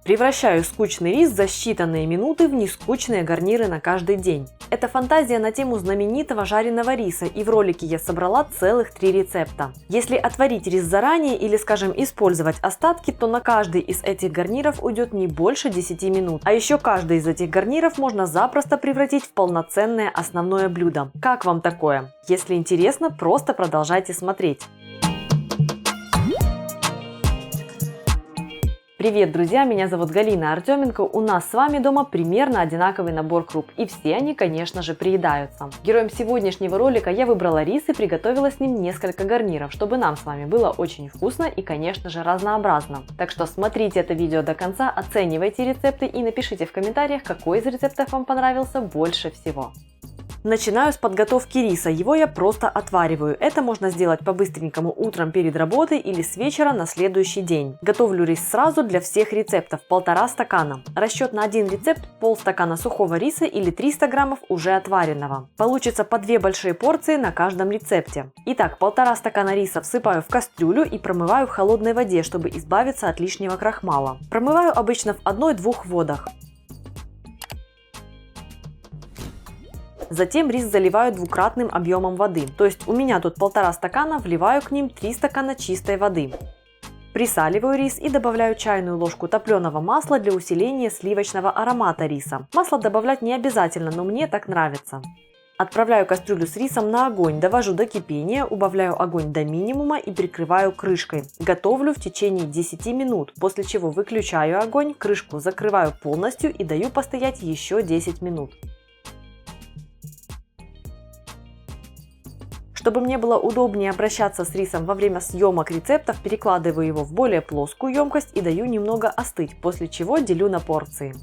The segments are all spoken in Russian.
Превращаю скучный рис за считанные минуты в нескучные гарниры на каждый день. Это фантазия на тему знаменитого жареного риса, и в ролике я собрала целых 3 рецепта. Если отварить рис заранее или, скажем, использовать остатки, то на каждый из этих гарниров уйдет не больше 10 минут. А еще каждый из этих гарниров можно запросто превратить в полноценное основное блюдо. Как вам такое? Если интересно, просто продолжайте смотреть. Привет, друзья! Меня зовут Галина Артеменко. У нас с вами дома примерно одинаковый набор круп, и все они, конечно же, приедаются. Героем сегодняшнего ролика я выбрала рис и приготовила с ним несколько гарниров, чтобы нам с вами было очень вкусно и, конечно же, разнообразно. Так что смотрите это видео до конца, оценивайте рецепты и напишите в комментариях, какой из рецептов вам понравился больше всего. Начинаю с подготовки риса, его я просто отвариваю. Это можно сделать по-быстренькому утром перед работой или с вечера на следующий день. Готовлю рис сразу для всех рецептов, 1,5 стакана. Расчет на один рецепт – полстакана сухого риса или 300 граммов уже отваренного. Получится по 2 большие порции на каждом рецепте. Итак, 1,5 стакана риса всыпаю в кастрюлю и промываю в холодной воде, чтобы избавиться от лишнего крахмала. Промываю обычно в 1-2 водах. Затем рис заливаю двукратным объемом воды, то есть у меня тут 1,5 стакана, вливаю к ним 3 стакана чистой воды. Присаливаю рис и добавляю чайную ложку топленого масла для усиления сливочного аромата риса. Масло добавлять не обязательно, но мне так нравится. Отправляю кастрюлю с рисом на огонь, довожу до кипения, убавляю огонь до минимума и прикрываю крышкой. Готовлю в течение 10 минут, после чего выключаю огонь, крышку закрываю полностью и даю постоять еще 10 минут. Чтобы мне было удобнее обращаться с рисом во время съемок рецептов, перекладываю его в более плоскую емкость и даю немного остыть, после чего делю на порции.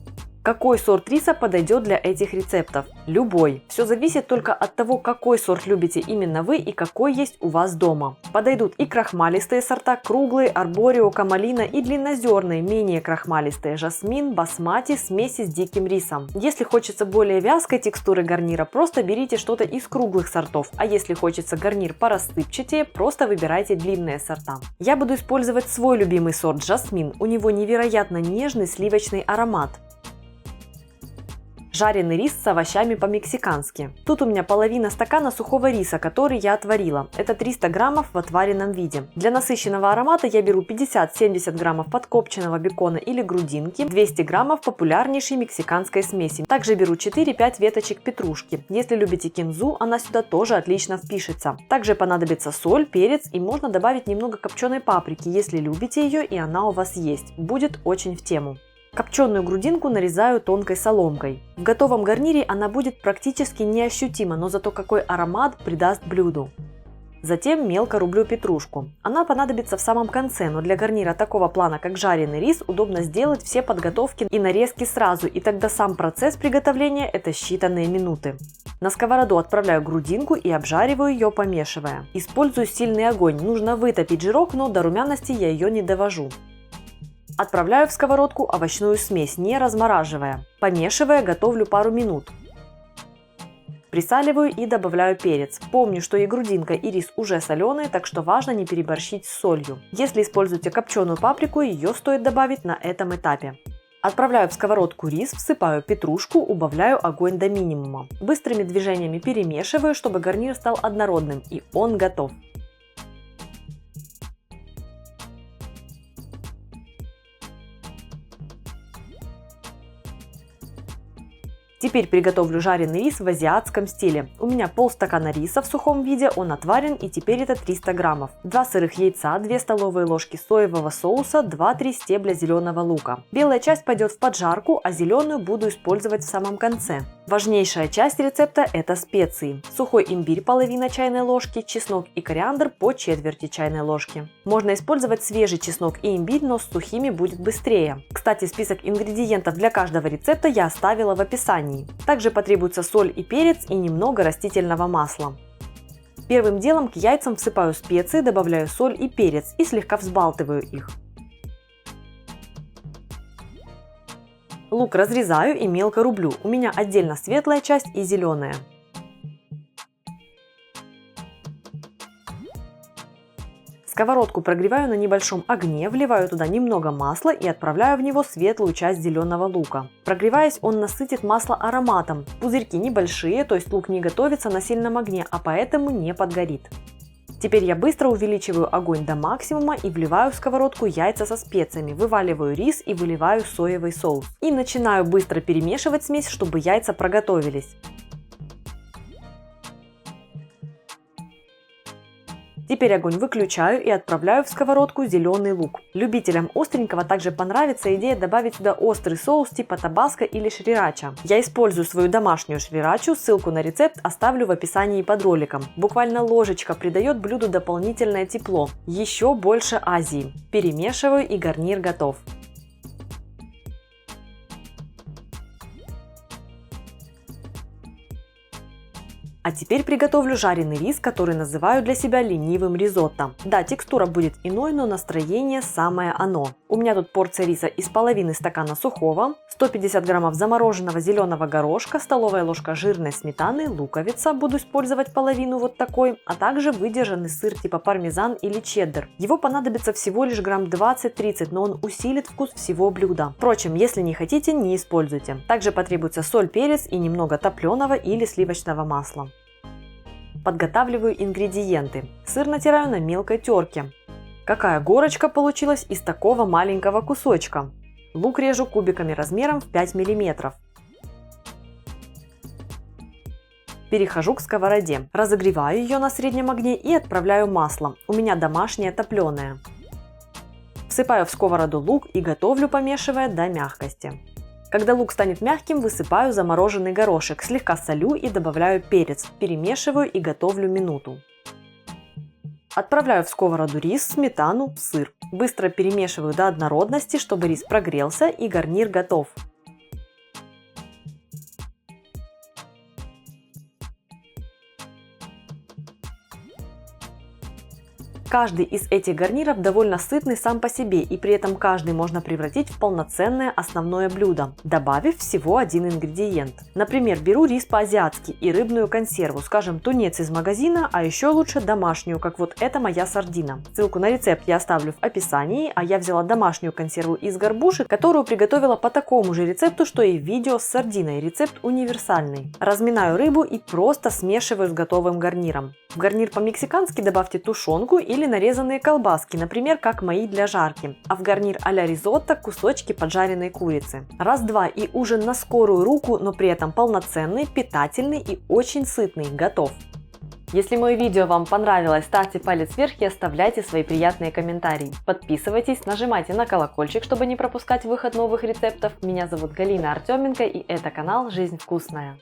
Какой сорт риса подойдет для этих рецептов? Любой. Все зависит только от того, какой сорт любите именно вы и какой есть у вас дома. Подойдут и крахмалистые сорта, круглые, арборио, камалина, и длиннозерные, менее крахмалистые, жасмин, басмати, смеси с диким рисом. Если хочется более вязкой текстуры гарнира, просто берите что-то из круглых сортов, а если хочется гарнир порассыпчатее, просто выбирайте длинные сорта. Я буду использовать свой любимый сорт жасмин, у него невероятно нежный сливочный аромат. Жареный рис с овощами по-мексикански. Тут у меня половина стакана сухого риса, который я отварила. Это 300 граммов в отваренном виде. Для насыщенного аромата я беру 50-70 граммов подкопченного бекона или грудинки, 200 граммов популярнейшей мексиканской смеси. Также беру 4-5 веточек петрушки. Если любите кинзу, она сюда тоже отлично впишется. Также понадобится соль, перец и можно добавить немного копченой паприки, если любите ее и она у вас есть. Будет очень в тему. Копченую грудинку нарезаю тонкой соломкой. В готовом гарнире она будет практически неощутима, но зато какой аромат придаст блюду. Затем мелко рублю петрушку. Она понадобится в самом конце, но для гарнира такого плана, как жареный рис, удобно сделать все подготовки и нарезки сразу, и тогда сам процесс приготовления – это считанные минуты. На сковороду отправляю грудинку и обжариваю ее, помешивая. Использую сильный огонь, нужно вытопить жирок, но до румяности я ее не довожу. Отправляю в сковородку овощную смесь, не размораживая. Помешивая, готовлю пару минут. Присаливаю и добавляю перец. Помню, что и грудинка, и рис уже соленые, так что важно не переборщить с солью. Если используете копченую паприку, ее стоит добавить на этом этапе. Отправляю в сковородку рис, всыпаю петрушку, убавляю огонь до минимума. Быстрыми движениями перемешиваю, чтобы гарнир стал однородным, и он готов. Теперь приготовлю жареный рис в азиатском стиле. У меня полстакана риса в сухом виде, он отварен, и теперь это 300 граммов. 2 сырых яйца, 2 столовые ложки соевого соуса, 2-3 стебля зеленого лука. Белая часть пойдет в поджарку, а зеленую буду использовать в самом конце. Важнейшая часть рецепта – это специи. Сухой имбирь половина чайной ложки, чеснок и кориандр по четверти чайной ложки. Можно использовать свежий чеснок и имбирь, но с сухими будет быстрее. Кстати, список ингредиентов для каждого рецепта я оставила в описании. Также потребуется соль и перец и немного растительного масла. Первым делом к яйцам всыпаю специи, добавляю соль и перец и слегка взбалтываю их. Лук разрезаю и мелко рублю. У меня отдельно светлая часть и зеленая. С Сковородку прогреваю на небольшом огне, вливаю туда немного масла и отправляю в него светлую часть зеленого лука. Прогреваясь, он насытит масло ароматом. Пузырьки небольшие, то есть лук не готовится на сильном огне, а поэтому не подгорит. Теперь я быстро увеличиваю огонь до максимума и вливаю в сковородку яйца со специями, вываливаю рис и выливаю соевый соус. И начинаю быстро перемешивать смесь, чтобы яйца проготовились. Теперь огонь выключаю и отправляю в сковородку зеленый лук. Любителям остренького также понравится идея добавить сюда острый соус типа табаско или шрирача. Я использую свою домашнюю шрирачу, ссылку на рецепт оставлю в описании под роликом. Буквально ложечка придает блюду дополнительное тепло. Еще больше Азии. Перемешиваю и гарнир готов. А теперь приготовлю жареный рис, который называю для себя ленивым ризотто. Да, текстура будет иной, но настроение самое оно. У меня тут порция риса из половины стакана сухого, 150 граммов замороженного зеленого горошка, столовая ложка жирной сметаны, луковица, буду использовать половину вот такой, а также выдержанный сыр типа пармезан или чеддер. Его понадобится всего лишь грамм 20-30, но он усилит вкус всего блюда. Впрочем, если не хотите, не используйте. Также потребуется соль, перец и немного топленого или сливочного масла. Подготавливаю ингредиенты. Сыр натираю на мелкой терке. Какая горочка получилась из такого маленького кусочка. Лук режу кубиками размером в 5 мм. Перехожу к сковороде. Разогреваю ее на среднем огне и отправляю масло. У меня домашнее топленое. Всыпаю в сковороду лук и готовлю, помешивая до мягкости. Когда лук станет мягким, высыпаю замороженный горошек, слегка солю и добавляю перец. Перемешиваю и готовлю минуту. Отправляю в сковороду рис, сметану, сыр. Быстро перемешиваю до однородности, чтобы рис прогрелся и гарнир готов. Каждый из этих гарниров довольно сытный сам по себе, и при этом каждый можно превратить в полноценное основное блюдо, добавив всего один ингредиент. Например, беру рис по-азиатски и рыбную консерву, скажем, тунец из магазина, а еще лучше домашнюю, как вот эта моя сардина. Ссылку на рецепт я оставлю в описании, а я взяла домашнюю консерву из горбуши, которую приготовила по такому же рецепту, что и в видео с сардиной. Рецепт универсальный. Разминаю рыбу и просто смешиваю с готовым гарниром. В гарнир по-мексикански добавьте тушенку или нарезанные колбаски, например, как мои для жарки. А в гарнир а-ля ризотто кусочки поджаренной курицы. Раз-два и ужин на скорую руку, но при этом полноценный, питательный и очень сытный. Готов! Если мое видео вам понравилось, ставьте палец вверх и оставляйте свои приятные комментарии. Подписывайтесь, нажимайте на колокольчик, чтобы не пропускать выход новых рецептов. Меня зовут Галина Артеменко, и это канал «Жизнь вкусная».